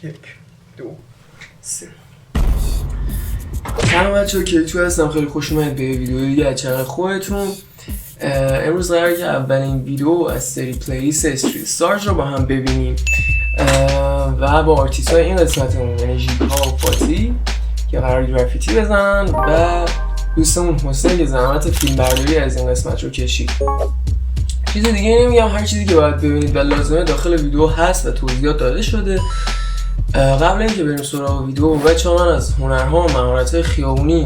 1 2 3 سلام بچه‌ها، کیتو هستم. خیلی خوش اومدید به ویدیو دیگه از چنل خودتون. امروز قراره که اولین ویدیو از سری پلیلیست استریت استارز رو با هم ببینیم و با آرتیست های این قسمتمون یعنی ژیکا و فاتی که قرار گرافیتی بزنن و دوستمون حسین که زحمت فیلم برداری از این قسمت رو کشید. چیز دیگه نمیگم، هر چیزی که باید ببینید و لازمه داخل ویدیو هست و توضیحات داده شده. قبل اینکه بریم سراغ ویدیو، بچه‌ها من از هنرها و مهارت‌های خیابونی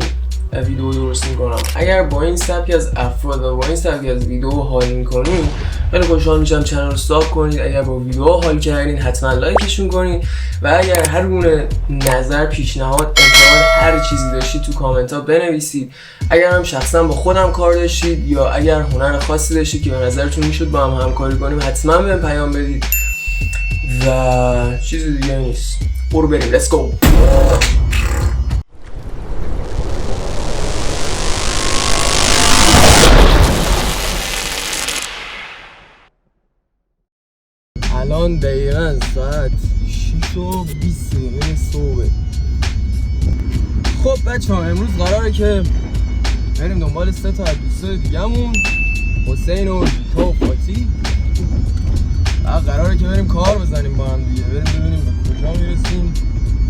ویدیو درست می‌کنم. اگر با این سبک از افراد و با این سبک از ویدیو حال می‌کنید، خیلی خوشحال میشم چنل رو ساب کنید. اگر با ویدیو حال کردین حتما لایکشون کنید و اگر هر گونه نظر، پیشنهاد، انتقاد، هر چیزی داشتید تو کامنت‌ها بنویسید. اگر هم شخصا با خودم کار داشتید یا اگر هنر خاصی داشتید که به نظرتون میشد با هم همکاری کنیم، حتما بهم پیام بدید. و چیزی دیگه نیست، برو بریم، let's go. الان دقیقا ساعت 6:20 صبح. خب بچه ها، امروز قراره که بریم دنبال 3 تا از دوستای دیگه‌مون، حسین و ژیکا و فاتی. قراره که بریم کار بزنیم با هم دیگه، بریم ببینیم به کجا میرسیم.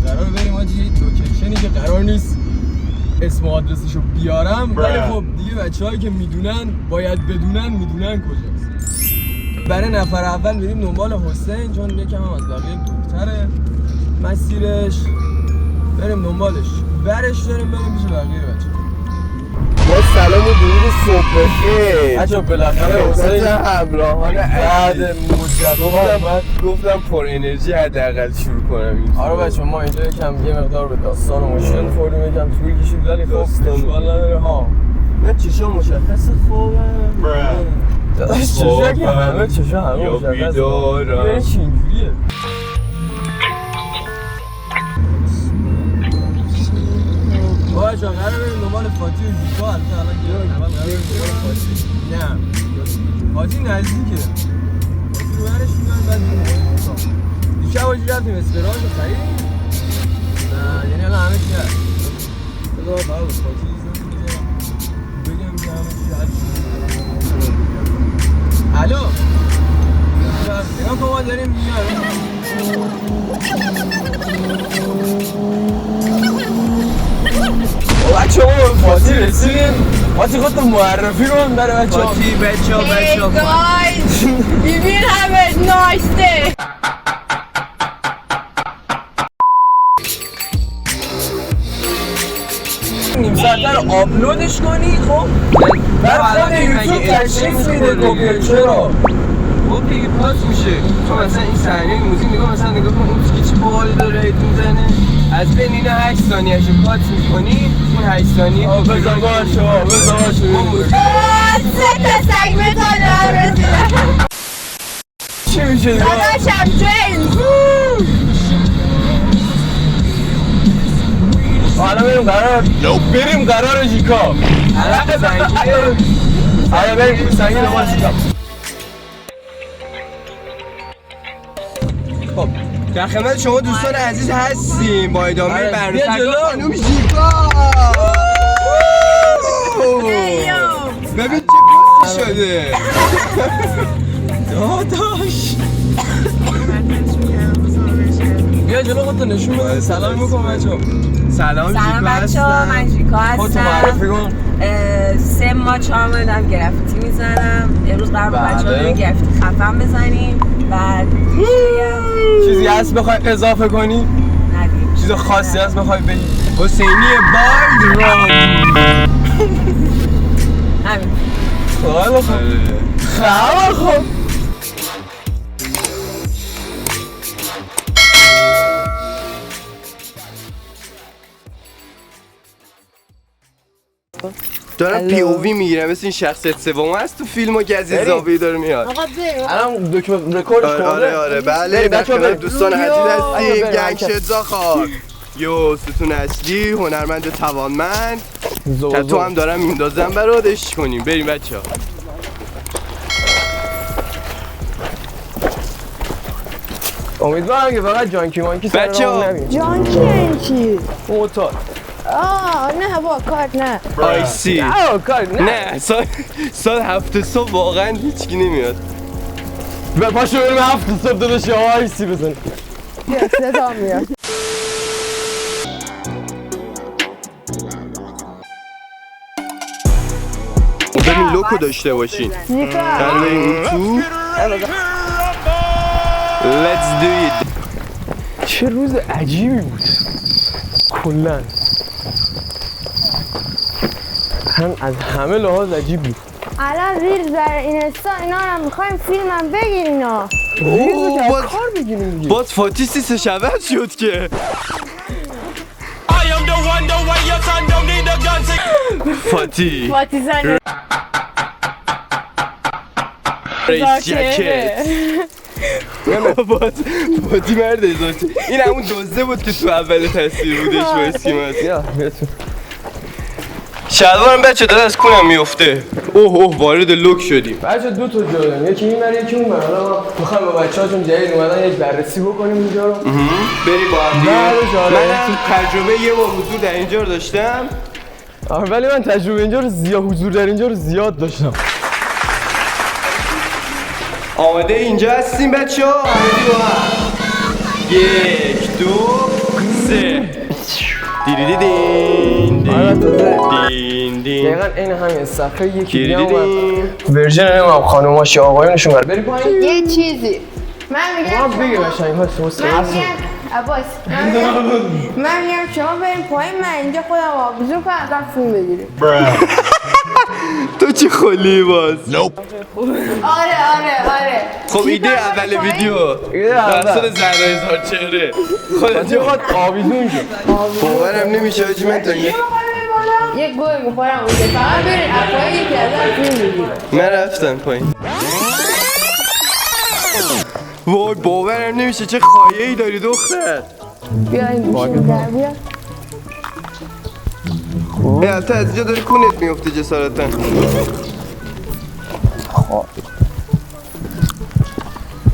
قراره بریم آجی یه لوکیشنی که قرار نیست اسم و آدرسشو بیارم، ولی خب دیگه بچه‌هایی که میدونن باید بدونن کجاست. برای نفر اول بریم دنبال حسین چون یکم هم از بقیه دورتره مسیرش. بریم دنبالش، برش داریم بریم پیش بقیه بچه‌ها. با سلام و درود صبح بخیر. بچه‌ها بالاخره حسین همراهان بعد مدت گفتم پر انرژی حداقل شروع کنم این. آره بچه‌ها، ما اینجا یکم یه مقدار به داستان و مشکل خوردیم، یکم طول کشید ولی خب اشکال نداره ها. من چشام مشخصه خوبه. داداش چشا که همه مشخصه. بیدارم. چی اینجوریه؟ باشه قراره بریم دنبال فاتی و ژیکا. الان اول قراره بریم دنبال فاتی. نه فاتی نزدیکه، فاتی رو برش میدن بعد میریم دیشب باجی رفتیم اسپراج رو خریدیم. نه یعنی الان همه چی هست. بذار فقط با فاتی بگم که همه چی هست. الو نگاه کن، ما داریم میارم. بچه ها فاتی رسیدیم. فاتی خودتون معرفی کن برای بچه ها. فاتی بچه ها Hey guys, we will have a nice day. نیم ساعته رو آپلودش کنی خب بعد خود یوتیوب تشخیص میده که چرا. خب دیگه پاس میشه. تو مثلا این صحنه موزیک نگاه، مثلا نگاه کن اون چه باحالی داره هیت میزنه. از بین اینا 8 ثانیه‌اش پات می‌کنی، اون 8 ثانیه بذار باشه 3 تا سگ متال رسیدن. چی میشه دیگه؟ داداشم جیمز. حالا بریم قرار ژیکا. عرق زنگیه. آره بریم کوسنگی دنبال ژیکا. خب در خدمت شما دوستان عزیز هستیم با ادامه برنامه خانم ژیکا. ببین چه گوشتی شده. داداش بیا جلو خودتو نشون بده. سلام میکنم بچه‌ها. سلام بچه‌ها، من ژیکا خودتو معرفی هستم. کن. 3 ماه 4 ماه دارم گرافیتی میزنم. امروز قرار با بچه‌ها بریم گرافیتی خفن بزنیم. بعد چیزی هست بخوای اضافه کنی؟ ندیم چیز خاصی هست بخوای بگی؟ حسینی بایل رام. همین. خیلی خوب. دارم پی او وی میگیرم مثل این شخصیت سوم هست تو فیلم و گزی زاویه داره میاد. آقا بریم. الان رکوردش کنه. آره بله. در خدمت دوستان عزیز هستیم. گنگ شدزاخار یو ستون اصلی هنرمند توانمند. تو هم دارم میندازم برادش کنیم. بریم بچه ها. امیدوارم که فقط جانکی مانکی سر بچه‌ها. راه نبینیم. جانکی یعنی چی؟ موتور نه با کار نه. آیسی کار نه سال 7 صبح واقعا هیچکی نمیاد. به پاشو بریم 7 صبح داداش آیسی بزنیم. بیا صدا میاد. بریم لوکو داشته باشین. چیکار؟ بریم اون تو. Let's do it. چه روز عجیبی بود کلن هم از همه لحاظ عجیب بود. الان ریل در اینستا اینا هم میخوایم فیلمم بگیر اینا. ریزو که باز- از کار بگیریم دیگه. باز فاتی سیستش عوض شد که فاتی باتیزانه ریس جکت باز فاتی مرد ازاته. این همون دزده بود که تو اول تصویر بودش با اسکیمت. بیا بهتون شلوارم بچه داره از کونم میفته. اوه وارد لوک شدیم. بچه دو تا جا داریم یکی این بره یکی اون بره. حالا میخوایم با بچه هاتون جدید اومدن یک بررسی بکنیم اینجا رو. بری با هم دیگه. بله، آره. منم تجربه یه بار حضور در اینجا رو داشتم. ولی من تجربه اینجا رو حضور در اینجا رو زیاد داشتم. آماده اینجا هستیم بچه ها؟ آماده با هم 1 2 3 دیدیدین آره تازه دین دین دقیقا این همین صفحه یکی دیگه اومد دیدیدین. ورژن نمیم خانوماش یا آقایونشون بره بری پایین یه چیزی من ما میگم بگه قشنگ ها شما من سرسون میگم عباس من میگم شما بریم پایین من اینجا خودم آبزون کنم ازم فیلم بگیریم. تو چی خلی باز؟ آره خب ایده اول ویدیو ایده اول. توسط زهرا هزار چهره خودت چقدر آویزون شد باورم نمیشه حاجی من تا این یه گوی میخورم اونجا فقط بریم اپایی یکی ازم فیلم بگیریم. من رفتم پایین. وای باورم نمیشه چه خایه ای داری دختر. بیا این گوشیم در بیا. تو از اینجا داری کونت میفته جسارتا.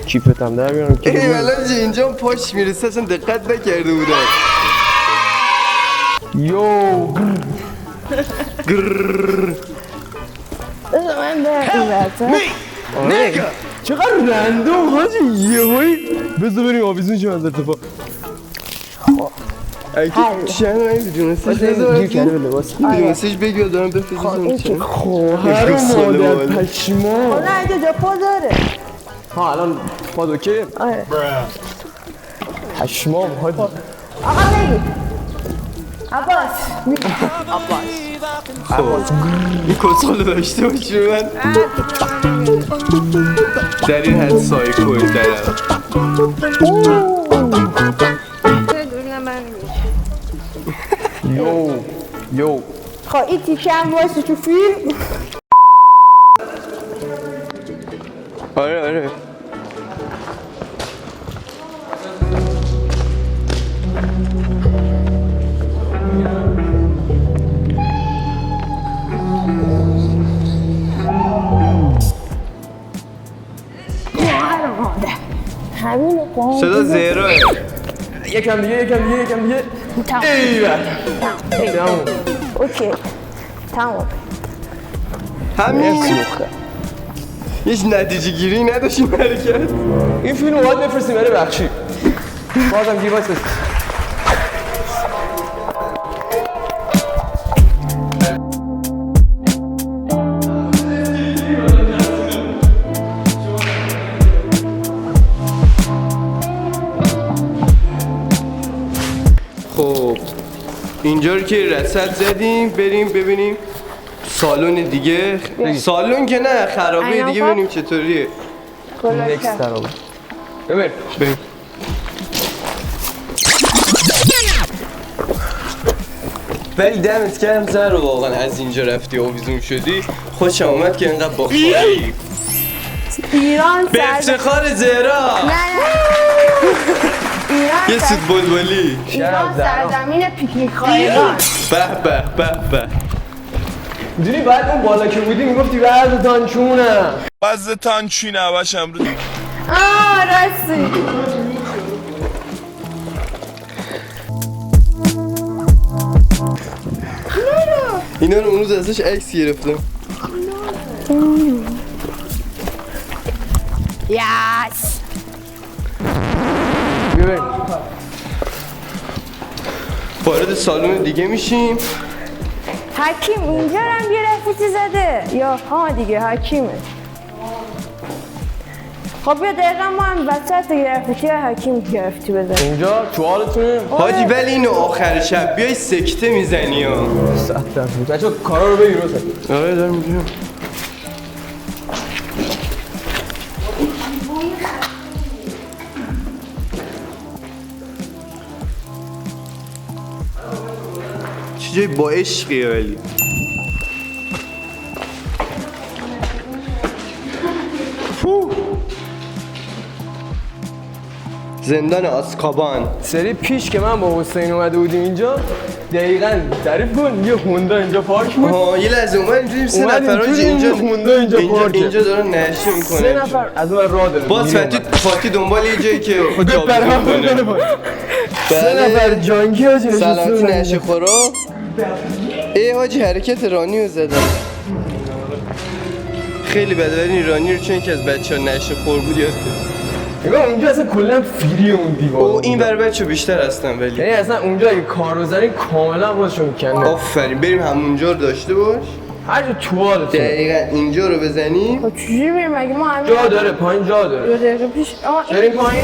کیفت هم در بیارم ای ولی اینجا پاش میرسه اصلا دقت نکرده بودم. یو بذار من برم این برسه. چقدر رندوم حاجی یهویی بذار بریم آویزون شیم از اتفاق اگه چند نمیدونستش گیر کرده به لباس میدونستش بگی دارم بفرستم چند خواهر مادر پشما نه اینجا جا پا داره. ها الان پاد اوکی آره پشمام حاجی آقا بگی عباس این کسخال داشته باشی رو من در این حد سایکوی دارم. یو خب این تیکه هم واسه تو فیلم. آره همینه که صدا زیروه. یکم دیگه تمام. تمام اوکی تمام. همین دختر هیچ نتیجه گیری نداشتیم حرکت. این فیلم رو باید بفرستیم برای بخشی بازم گیواس خب اینجا رو که رصد زدیم بریم ببینیم سالن دیگه. سالن که نه خرابه اینا دیگه خب؟ ببینیم چطوریه. نکست ترابه ببین بریم. ولی دمت کردم زهر واقعا از اینجا رفتی آویزون شدی خوشم اومد که انقدر با خواهی ایران به افتخار زهرا یه سود بلبلی ایران سرزمین پیکنیک خواهیان. به میدونی بعد اون بالا که بودی میگفتی وزتان چونه وزتان چینه باش امروز راستی اینا رو اون روز ازش عکس گرفتم. یس ببین وارد سالن دیگه میشیم. حکیم اینجا هم گرافیتی زده یا ها دیگه حکیمه. خب بیا دقیقا ما هم وسط گرافیتی حکیم گرافیتی بزنیم. اینجا تو حالتونه؟ حاجی ولی اینو آخر شب بیای سکته میزنی ها. بچه کارا رو بگیر روزه. آره دارم میگم. چه جای با عشقیه ولی زندان آزکابان. سری پیش که من با حسین اومده بودیم اینجا دقیقاً تعریف کن یه هوندا اینجا پارک بود. یه لحظه اومدیم سه نفر اینجا هوندا اینجا پارک. اینجا دارن نشه میکنن. سه نفر از اون راه داره. باز فاتی دنبال یه جایی که سه نفر جانگی هاجی سلامتی نشه خورا. ای حاجی حرکت رانی رو زدن خیلی بده ولی رانی رو چون که از بچه ها نشه خور بود یاد نگاه اونجا اصلا کلا فری اون دیوار. او این بر بچه بیشتر هستن ولی یعنی اصلا اونجا اگه کار رو زنی کاملا خودشون میکنه. آفرین بریم همونجا رو داشته باش. هر جا توالت دقیقا اینجا رو بزنیم. خب چجوری بریم مگه ما همین جا داره پایین جا داره. 2 دقیقه پیش بریم پایین.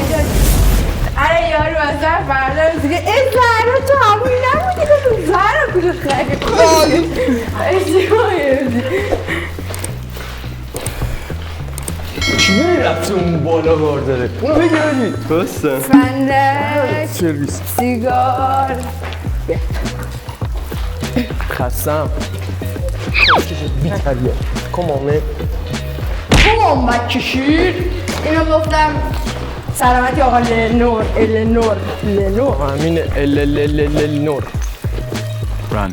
آره یارو از در فردا دیگه زهرا تو همون نبودی که تو زهرا کجا خیلی چیه رفته اون بالا بار داره اونو بگیردی بستم فندک سرویس سیگار خستم بیتریه کمامه کمان بکشید اینو گفتم سلامتی آقا لنور لنور همین لنور Run.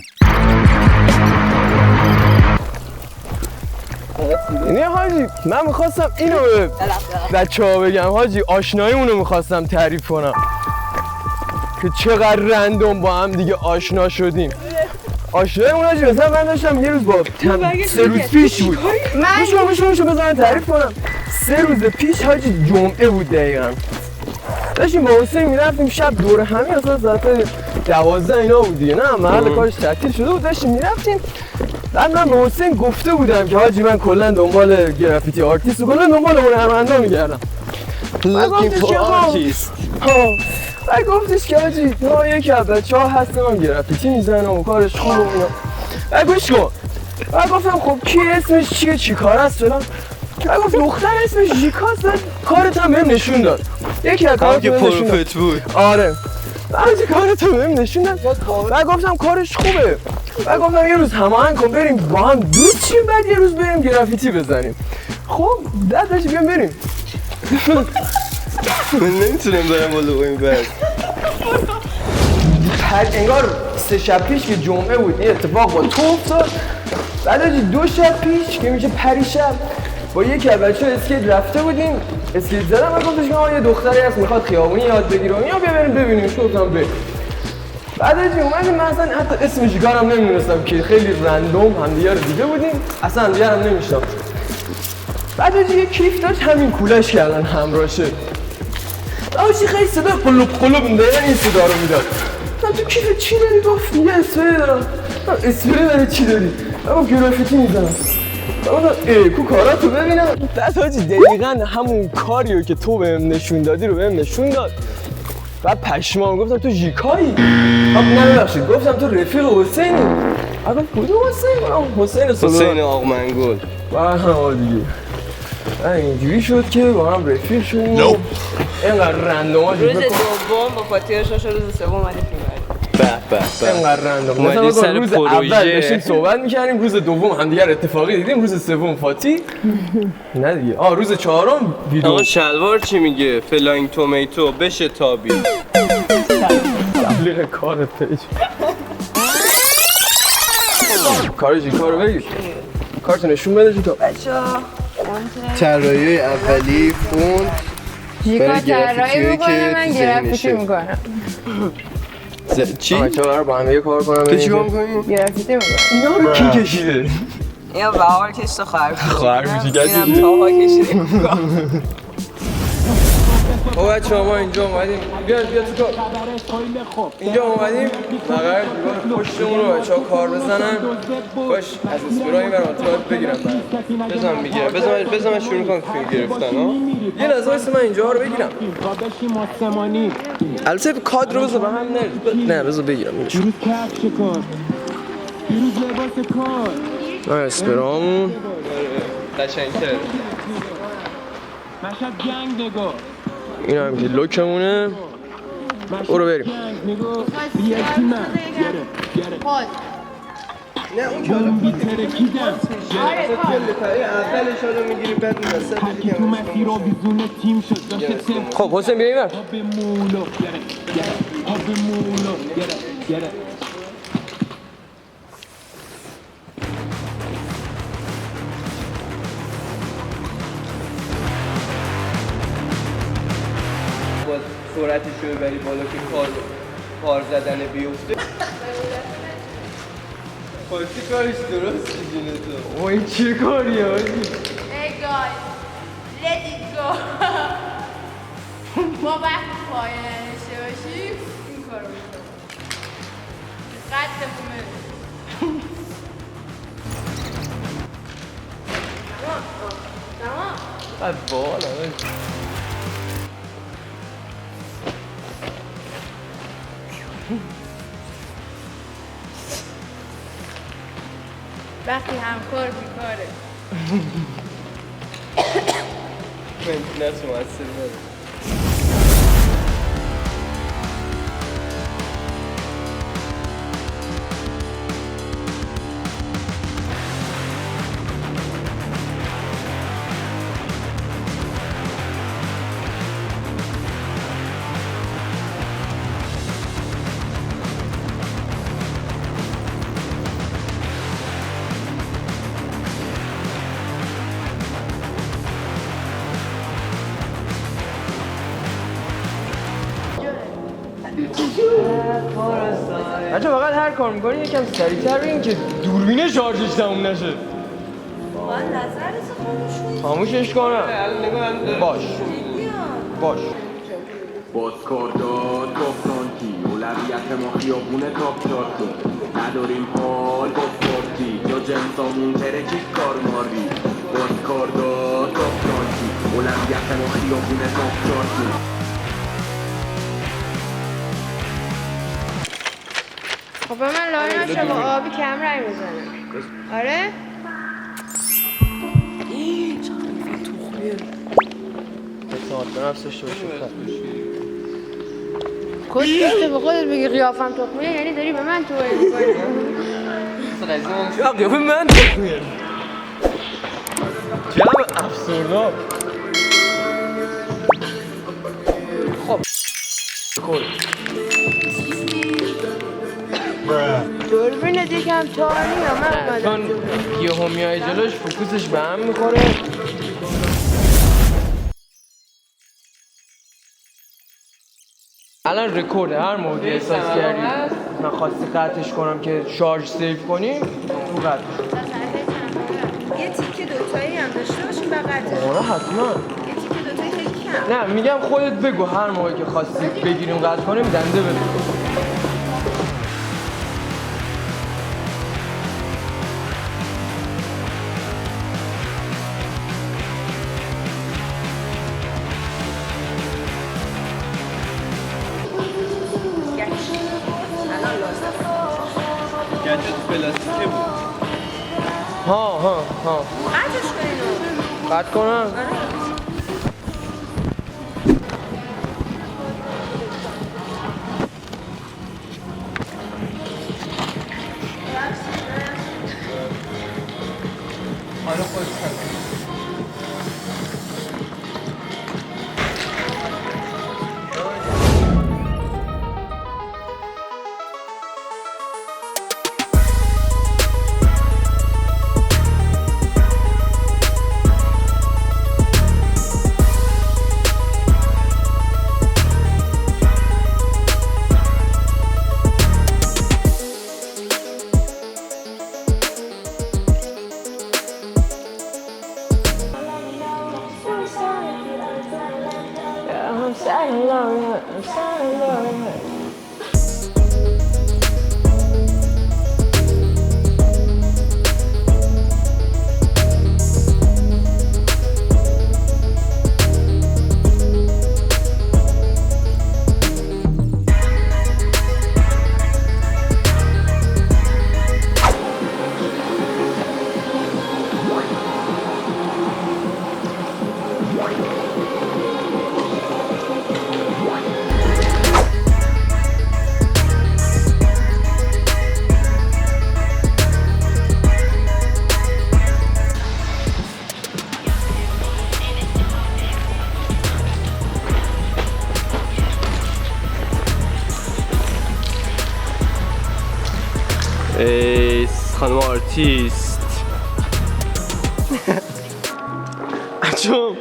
اینه حاجی من میخواستم اینو به بچه ها بگم حاجی آشناییمونو میخواستم تعریف کنم که چقدر رندوم با هم دیگه آشنا شدیم. آشناییمون حاجی مثلا من داشتم یه روز با 3 روز پیش بود میشو بزنم تعریف کنم 3 روز پیش حاجی جمعه بود دقیقا داشتیم با حسین میرفتیم شب دور همی اصلا ساعت 12 اینا بود دیگه نه محل کارش تعطیل شده بود داشتیم میرفتیم بعد من به حسین گفته بودم که حاجی من کلا دنبال گرافیتی آرتیست و کلا دنبال هنرمندا میگردم Looking for artist. بعد گفتش که حاجی یکی از بچه‌ها هست من گرافیتی میزنه و کارش خوبه و اینا بعد گوش کن بعد گفتم خب کی اسمش چیه چی کار است فلان بعد گفت دختر اسمش ژیکاست بعد کارت هم بهم نشون داد یکی از کارت بهم نشون داد بود آره بعد کارت هم بهم نشون داد بعد گفتم کارش خوبه بعد گفتم یه روز هماهنگ کن بریم با هم دوست شیم بعد یه روز بریم گرافیتی بزنیم خب داداش بیام بریم من نمیتونم برم بالا این بعد انگار 3 شب پیش که جمعه بود این اتفاق با تو افتاد بعد 2 شب پیش که میشه پریشب با یکی از بچه‌ها اسکیت رفته بودیم اسکیت زدم و گفتش که یه دختری هست میخواد خیابونی یاد بگیره یا بیا بریم ببینیم شو گفتم بریم بعد از اومدیم من اصلا حتی اسم ژیکارم نمیدونستم که خیلی رندوم همدیگه رو دیده بودیم اصلا همدیگه هم نمیشناختیم بعد از یه کیف داشت همین کولاش کردن همراشه داشتی خیلی صدا قلوب دقیقا این صدا رو میداد تو کیف چی داری گفت یه اسپری دارم اسپری داری چی داری اما گرافیتی میزنم ای کو کاراتو ببینم بعد حاجی دقیقا همون کاریو که تو بهم نشون دادی رو بهم نشون داد بعد پشمام گفتم تو ژیکایی نه ببخشید گفتم تو رفیق حسینی آقا کدوم حسین حسین آقمنگل با دیگه اینجوری شد که با هم رفیق شدیم اینقدر رندوم روز دوم با فاتی شد روز سوم اومدیم به اینقدر رندوم مثلا روز اول داشتیم صحبت میکردیم روز دوم همدیگر اتفاقی دیدیم روز سوم فاتی نه دیگه روز چهارم ویدیو آقا شلوار چی میگه فلاینگ تومیتو بشه تابی تبلیغ کار پیج کار ژیکا رو بگیر کارتو نشون بده ژیکا بچه‌ها طراحی اولی فونت ژیکا طراحی میکنه من گرافیتی میکنم چی؟ بچه ها با هم یه کار کنم. تو چی کار می‌کنی؟ گرافیتی می‌کنم. اینا رو کی کشیده؟ یا بهار کشته خواهر کوچیکت اینم تاها کشیده. او بچه ها ما اینجا اومدیم بیا تو کار اینجا اومدیم بغیر دیوار پشتمون رو بچه ها کار بزنن باش از اسپرای من آتوات بگیرم بزن میگیرم بزن من شروع کنم فیلم گرفتن ها. یه لحظه واسه من اینجا رو بگیرم البته کادر رو بذار به هم نه بذار بگیرم من اسپرامون قشنگ‌تر این هم که لوکمونه برو بریم نه اون که حالا اولش رو میگیری بعد خب حسین بیا اینور سرعتش رو ببری بالا که کار زدن بیفته خواهی کارش درست جونه تو او این چه کاریه آجی Hey guys, let it go. ما وقتی پایان نشته باشیم این کار رو میکنم. قدمونه. تمام. قد بالا وقتی همکار بیکاره نه تو مؤثر نداره بچه فقط هر کار میکنی یکم سریع‌تر بگین که دوربین شارژش تموم نشه من نظرت خاموشش کنم باش بازکاردار کافرانتی اولویت ما خیابونه تاپ شارتی نداریم حال با فارتی یا جنسامون ترکی کار ماری بازکاردار کافرانتی اولویت ما خیابونه تاپ شارتی خب من لای نشه با آبی کم رنگ میزنم آره؟ اعتماد به نفس داشته باشه کش داشته به خودت بگی قیافم تخمیه یعنی داری به من توهین می‌کنی چرا قیافه من تخمیه جمع افسردار خب دوربینت یکم تاری یا من چون یهو میای جلوش فوکوسش به هم میخوره الان رکورد هر موقع احساس کردی من خواستی قطعش کنم که شارژ سیو کنیم تو قطعش یه تیکه دوتایی هم داشته باشیم بقیتش آره حتما یه تیکه دوتایی خیلی کم نه میگم خودت بگو هر موقع که خواستی بگیریم قطع کنیم دنده بگو گچت پلاستیکه بود ها قطعش کنین قطع کنم حالا خودت ای خانم آرتیست چون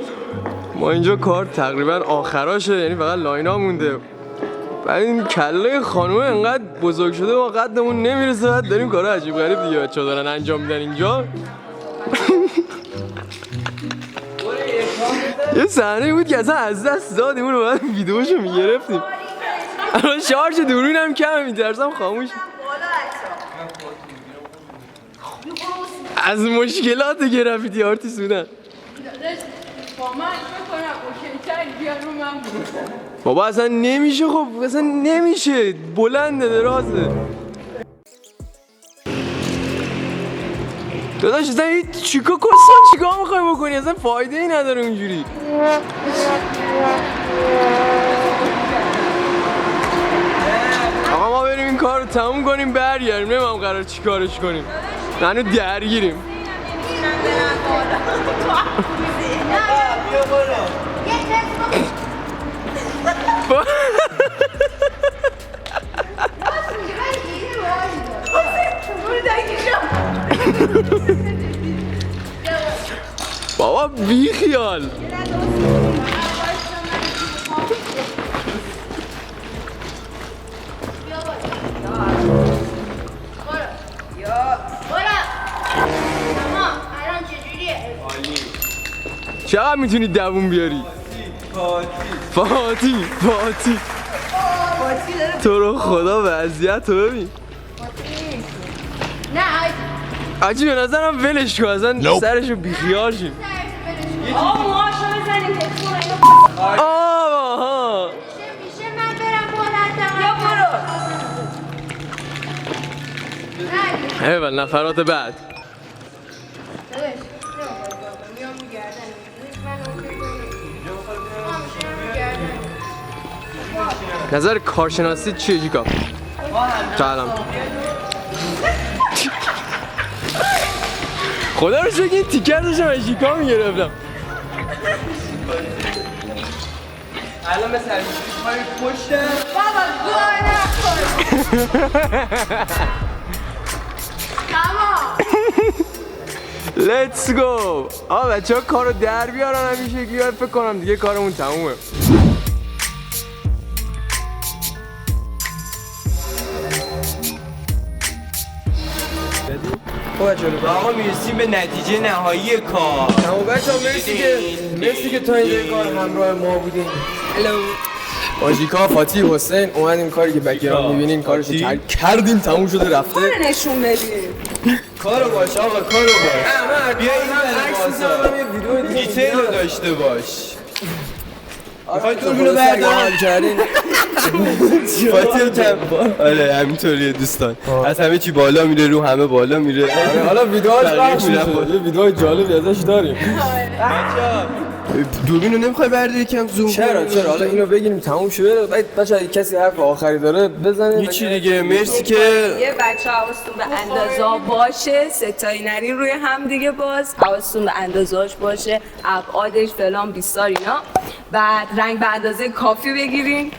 ما اینجا کار تقریبا آخراشه، یعنی فقط لاینا مونده. بعد این کله خانومه انقدر بزرگ شده ما قدمون نمیرسه، بعد داریم کارا عجیب غریب دیگه بچه‌ها دارن انجام میدن اینجا. یه صحنه بود که اصلا از دست دادیم، اونو بعد ویدیوشو میگرفتیم. الان شارژ دوربینم کمه، میترسم خاموش از مشکلات گرافیتی آرتیست بودن. بابا اصلا نمیشه، خب اصلا نمیشه، بلنده درازه. داداش اصلا چیکار میخوای بکنی؟ اصلا فایده ای نداره اونجوری. آقا ما بریم این کار رو تموم کنیم برگردیم، نمیم قرار چی کارش کنیم، منو درگیریم. بابا بی خیال. چقدر میتونی دووم بیاری؟ فاتی تو رو خدا وضعیت رو ببین. نه عجیب به نظرم ولش کن، اصلا سرشو بیخیال شیم. موهاشو بزنیم آها میشه من برم بالاتر یا برو. اول نفرات بعد نظر کارشناسی چیه جیکا؟ سلام. خدا رو شکر این تیکر داشتم از جیکا میگرفتم. الان به سرمیشی پای پشتم بابا گوه نکن. تمام. Let's go. بچه ها کارو در بیارن همین شکلی، فکر کنم دیگه کارمون تمومه. آقا میرسیم به نتیجه نهایی کار. اما بچه ها مرسی که تا اینجای کار همراه ما بودین. هلو آژیکا، فاتی، حسین اومدیم کاری که بکیران میبینین کارشو کردیم، تموم شده رفته. نشون بدیم کارو باش آقا، کارو باش. بیا این دیتیل رو داشته باش. میخوای دوربینو بردارم؟ فاتی کم آره همینطوریه دوستان، از همه چی بالا میره، رو همه بالا میره. حالا ویدیوهاش بخش میشه، یه ویدیو جالبی ازش داریم. دوربینو نمیخوای برداری یکم زوم؟ چرا حالا اینو بگیریم تموم شده. بعد بچه‌ها کسی حرف آخری داره بزنه. هیچی دیگه. مرسی که یه بچه حواستون به اندازه باشه، ستایی نرین روی هم دیگه، باز حواستون به اندازه‌اش باشه، ابعادش فلان بیسار اینا. بعد رنگ به اندازه کافی بگیرین.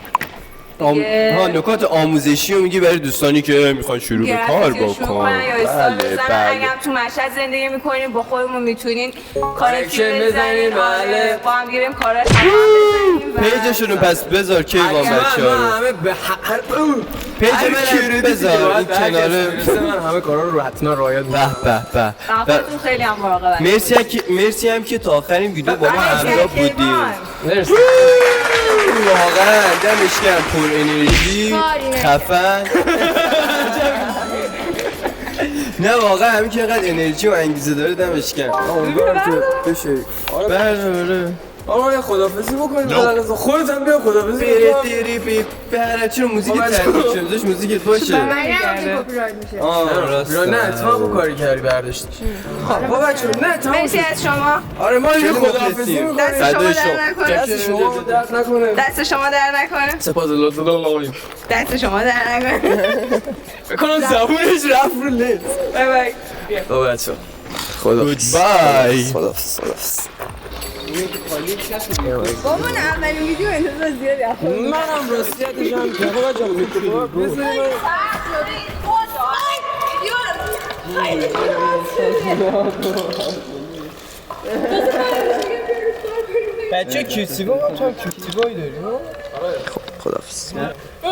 نکات آموزشی رو میگی برای دوستانی که میخوان شروع به کار بکنن. اگه تو مشهد زندگی میکنین با خودمون میتونین کانکشن بزنین، بله با هم گیریم کارا بزنیم. پیجشون رو پس بذار کیوان بچه‌ها رو. همه به هر پیج من بذار این کناره. من همه کارا رو حتما رعایت به خودتون خیلی هم مراقبت. مرسی هم که تا آخرین ویدیو با ما همراه بودید. مرسی. واقعا دمش گرم، پر انرژی، خفن. نه واقعا همین که اینقدر انرژی و انگیزه داره دمش گرم. امیدوارم که بشه. بله. آقا یه خدافظی بکنیم. خودت هم بیا خدافظی بکنیم. به چرا موزیک تعریف شد؟ داشت موزیکت باشه. من نمیدونم کپی رایت میشه. راست. نه اتفاق کاری کردی برداشت. خب با بچه‌ها نه تمام. مرسی از شما. آره ما یه خدافظی می‌کنیم. دست شما در نکنه. دست شما درد نکنه. دست شما در نکنه. سپاس الله. دست شما در نکنه. بکنم زبونش رفت رو لیز. بای بای. با بچه‌ها خدافظ. بای. خدافظ. بابا نه اولین ویدیو انتظار زیادی اخواه منم راستیتش هم که بابا جان میکنم بچه کیوتیبا هم تو هم کیوتیبایی داریم. خدافظ.